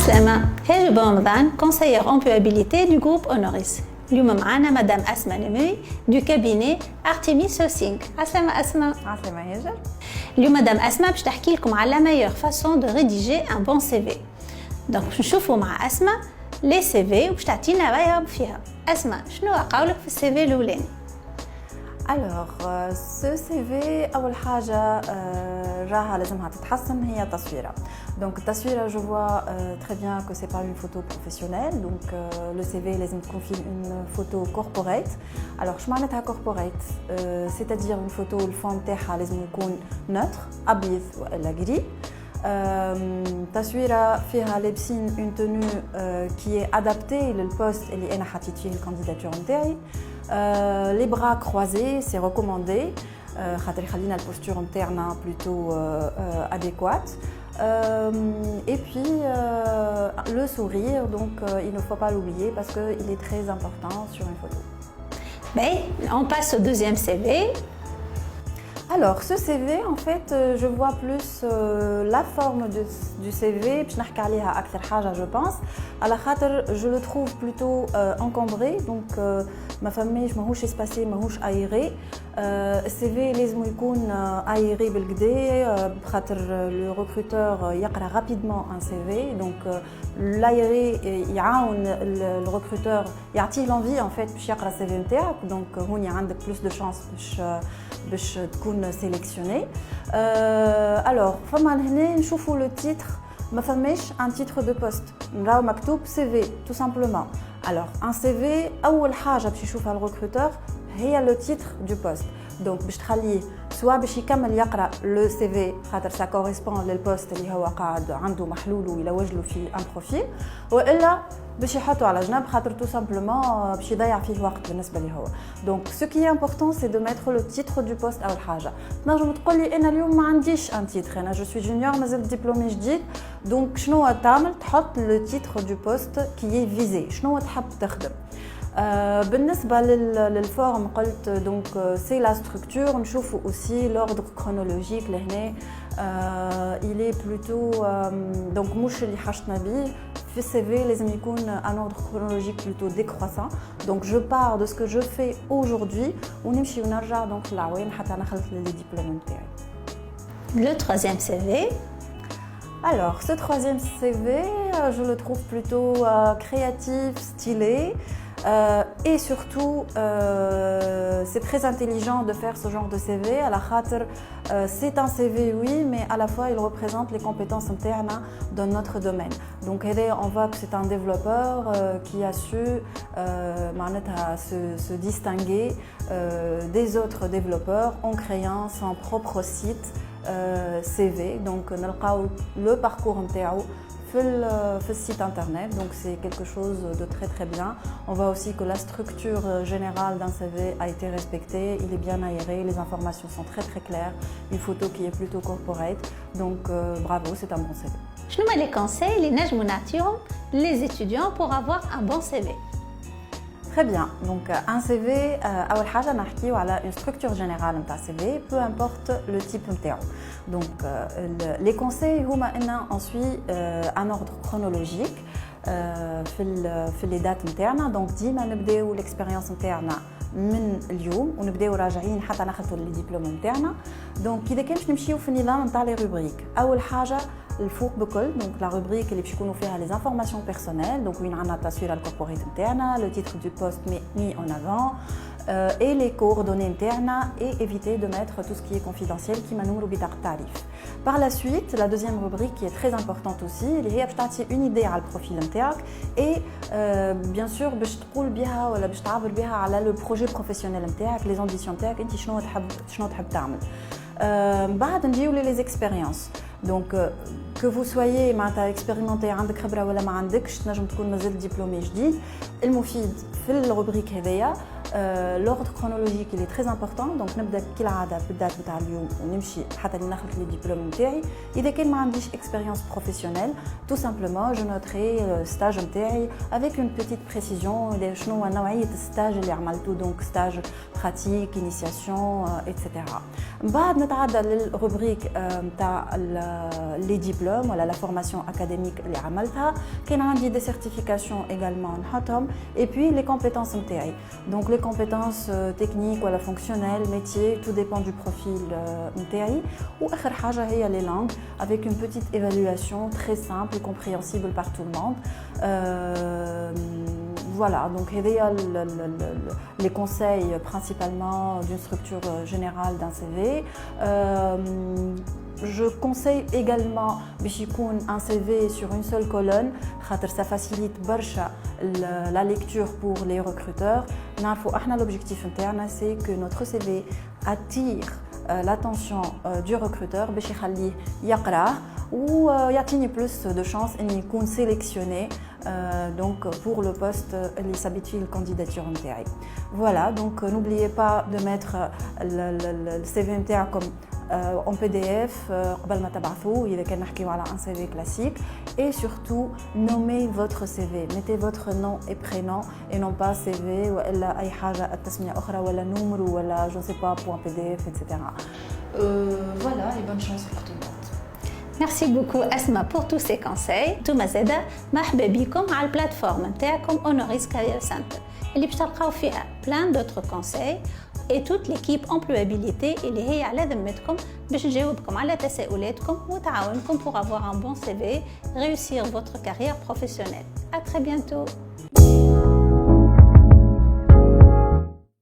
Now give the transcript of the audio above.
Aslama, Hejba Ramadan, conseillère employabilité du groupe Honoris. اليوم معنا مدام أسماء نموي du cabinet Artemis Sourcing. Aslama Asma. Aslama Hejba. اليوم مدام أسماء باش تحكي لكم على la meilleure façon de rédiger un bon CV. Donc باش نشوفوا مع أسماء les CV وباش تعطينا رأيها فيها. أسماء شنو قولك في السي في الأولاني؟ Alors, ce CV, أول حاجة راها لازمها تتحسن هي تصويرها. Donc, تصويرها, je vois très bien que c'est pas une photo professionnelle. Donc, le CV لازم تكون فيه une photo corporate. Alors, شو معناتها corporate? C'est-à-dire une photo le fond تاعها لازم يكون neutre, أبيض ولا gris. تصويرها فيها لابسين une tenue qui est adaptée للبوست اللي أنا حطيت فيه الكانديداتور نتاعي. Les bras croisés, c'est recommandé. خاطر يخلينا البوستور نتاعنا plutôt adéquate. Et puis le sourire, donc il ne faut pas l'oublier parce qu'il est très important sur une photo. Mais on passe au deuxième CV. Alors, ce CV, en fait, je vois plus la forme du CV, je pense. À la khater, je le trouve plutôt encombré, donc ma famille, je m'ahouche espacé, m'ahouche aéré. CV, les يكون aéré بالكدا, le recruteur يقرأ rapidement un CV, donc l'aéré يعاون le recruteur يعطيه l'envie en fait باش يقرأ CV نتاعك, donc هوني عندك plus de chance باش تكون sélectionné. Alors, فما هنا نشوفوا le titre, ما فماش un titre de poste, نراو مكتوب CV tout simplement. Alors, un CV, أول حاجة باش يشوفها le recruteur هي le titre du poste. Donc باش تخليه سواء باش يكمل يقرا لو سي في خاطر سا كوريسبون للبوست اللي هو قاعد عنده محلول ويلوج له فيه ان بروفيل, والا باش يحطه على جنب خاطر تو سامبلومون باش يضيع فيه وقت بالنسبه ليه هو. دونك سو كي امبورطون سي دو ميتر لو تيتر دو بوست اول حاجه. تنجم تقول لي انا اليوم ما عنديش ان تيتر, انا جو سوي جونيور مازال دبلومي جديد, دونك شنو تعمل؟ تحط لو تيتر دو بوست كي فيزي, شنو تحب تخدم. بالنسبة للفورم قلت donc c'est la structure, نشوفوا aussi l'ordre chronologique لهنا il est plutôt donc مش اللي حشتنا بيه في CV لازم يكون un ordre chronologique plutôt décroissant, donc je pars de ce que je fais aujourd'hui ونمشي ونرجع donc للعوام حتى نخلص لي ديبلوم نتاعي. Le troisième CV. Alors, ce troisième CV, je le trouve plutôt créatif, stylé. Et surtout, c'est très intelligent de faire ce genre de CV. À la khater, c'est un CV, oui, mais à la fois, il représente les compétences internes dans notre domaine. Donc, on voit que c'est un développeur qui a su se distinguer des autres développeurs en créant son propre site CV. Donc, le parcours نتاعو في le site internet, donc c'est quelque chose de très très bien. On voit aussi que la structure générale d'un CV a été respectée, il est bien aéré, les informations sont très très claires, une photo qui est plutôt corporate, donc bravo, c'est un bon CV. شنو هما les conseils اللي نجموا نعطيهم les étudiants pour avoir un bon CV? Très bien, donc un CV, أول حاجة نحكيو على une structure générale نتاع CV, peu importe le type نتاعو. Donc les conseils هما أن on suit un ordre chronologique في les dates نتاعنا, donc ديما نبداو l'expérience نتاعنا من اليوم ونبداو راجعين حتى ناخذوا لي ديبلوم نتاعنا. دونك اذا كان باش نمشيو في النظام نتاع لي روبريك, اول حاجه الفوق بكل, دونك لا روبريك اللي باش يكونوا فيها لي انفورماسيون بيرسونيل, دونك وين عندنا التصويره الكوربوريت نتاعنا, لو تيتر دو بوست mis en avant, et les coordonnées internes, et éviter de mettre tout ce qui est confidentiel qui m'a nommé بطاقة tarif. Par la suite, la deuxième rubrique qui est très importante aussi, اللي هي باش تعطي une idée على البروفيل نتاعك, et bien sûr باش تقول بها ولا باش تعبر بها على le projet professionnel نتاعك, les ambitions نتاعك, انت شنو تحب تعمل. بعد نجيو les expériences. Donc que vous soyez معناتها expérimenté عندك خبره ولا ما عندكش, تنجم تكون مازال دبلومي جديد, المفيد في الروبريك هذيا l'ordre chronologique il est très important, donc نبدا كالعاده بالدات نتاع اليوم ونمشي حتى ناخذ لي ديبلوم نتاعي. اذا كان ما عنديش expérience professionnelle, tout simplement je noterai stage نتاعي avec une petite précision شنو هو نوعيه الستاج اللي عملته, donc stage pratique, initiation, etc. بعد نتعدى للروبريك نتاع لي ديبلوم ولا لا فورماسيون اكاديميك اللي عملتها. كاين عندي دي سيرتيفيكاسيون également نحطهم et puis les compétences نتاعي. Donc les compétences techniques ولا fonctionnelles, métiers, tout dépend du profil نتاعي. واخر حاجه هي les langues avec une petite évaluation très simple et compréhensible par tout le monde. Voilà, donc il y a les conseils principalement d'une structure générale d'un CV. Je conseille également un CV sur une seule colonne, ça facilite la lecture pour les recruteurs. L'objectif interne, c'est que notre CV attire l'attention du recruteur باش يخليه يقراه ويعطيني plus de chances ان يكون sélectionné donc pour le poste اللي ثابت فيه الكانديداتور نتاعي. Voilà, donc n'oubliez pas de mettre le CV نتاعكم en PDF قبل ما تبعثوه إذا كان نحكيو على un CV classique et surtout nommez votre CV, mettez votre nom et prénom et non pas CV ولا أي حاجة التسمية أخرى ولا نمر ولا je ne sais pas point PDF etc. Voilà et bonne chance pour tout le monde. Merci beaucoup Asma pour tous ces conseils. Touma Zeda, مرحبا بكم على البلاتفورم نتاعكم Honoris Career Center اللي باش تلقاو فيها plein d'autres conseils et toute l'équipe employabilité اللي هي على ذمتكم باش تجاوبكم على تساؤلاتكم وتعاونكم pour avoir un bon CV, réussir votre carrière professionnelle. À très bientôt.